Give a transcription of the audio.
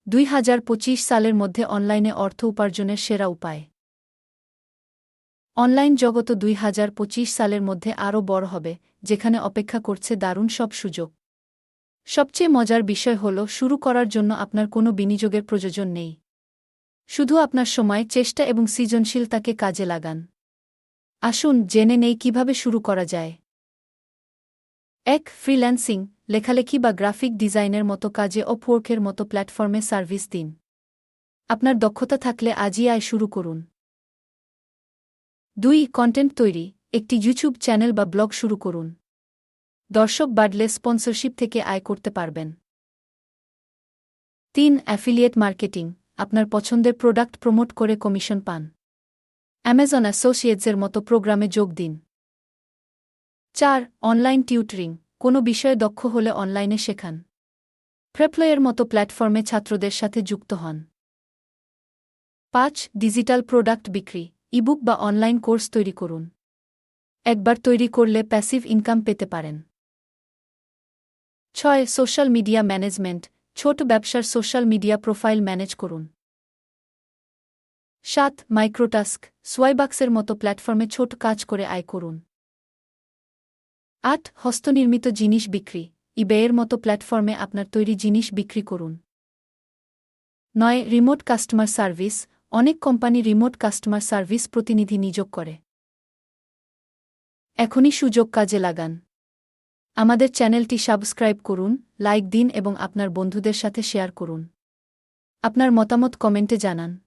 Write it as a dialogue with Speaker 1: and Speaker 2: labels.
Speaker 1: 2025 সালের মধ্যে অনলাইনে অর্থ উপার্জনের সেরা উপায়। অনলাইন জগৎ 2025 সালের মধ্যে আরও বড় হবে, যেখানে অপেক্ষা করছে দারুণ সব সুযোগ। সবচেয়ে মজার বিষয় হল, শুরু করার জন্য আপনার কোনো বিনিয়োগের প্রয়োজন নেই। শুধু আপনার সময়, চেষ্টা এবং সৃজনশীলতাকে কাজে লাগান। আসুন জেনে নেই কিভাবে শুরু করা যায়। 1. ফ্রিল্যান্সিং, লেখালেখি বা গ্রাফিক ডিজাইনের মতো কাজে আপওয়ার্কের মতো প্ল্যাটফর্মে সার্ভিস দিন। আপনার দক্ষতা থাকলে আজই আয় শুরু করুন। 2. কন্টেন্ট তৈরি, একটি ইউটিউব চ্যানেল বা ব্লগ শুরু করুন। দর্শক বাড়লে স্পন্সরশিপ থেকে আয় করতে পারবেন। 3. অ্যাফিলিয়েট মার্কেটিং, আপনার পছন্দের প্রোডাক্ট প্রমোট করে কমিশন পান। অ্যামাজন অ্যাসোসিয়েটসের মতো প্রোগ্রামে যোগ দিন। 4. অনলাইন টিউটরিং, কোনো বিষয়ে দক্ষ হলে অনলাইনে শেখান। প্রেপ্লয়ের মতো প্ল্যাটফর্মে ছাত্রদের সাথে যুক্ত হন। 5. ডিজিটাল প্রোডাক্ট বিক্রি, ইবুক বা অনলাইন কোর্স তৈরি করুন। একবার তৈরি করলে প্যাসিভ ইনকাম পেতে পারেন। 6. সোশ্যাল মিডিয়া ম্যানেজমেন্ট, ছোট ব্যবসার সোশ্যাল মিডিয়া প্রোফাইল ম্যানেজ করুন। 7. মাইক্রোটাস্ক, সোয়াইবাক্সের মতো প্ল্যাটফর্মে ছোট কাজ করে আয় করুন। 8. হস্তনির্মিত জিনিস বিক্রি, ইবেয়ের মতো প্ল্যাটফর্মে আপনার তৈরি জিনিস বিক্রি করুন। 9. রিমোট কাস্টমার সার্ভিস, অনেক কোম্পানি রিমোট কাস্টমার সার্ভিস প্রতিনিধি নিয়োগ করে। এখনই সুযোগ কাজে লাগান। আমাদের চ্যানেলটি সাবস্ক্রাইব করুন, লাইক দিন এবং আপনার বন্ধুদের সাথে শেয়ার করুন। আপনার মতামত কমেন্টে জানান।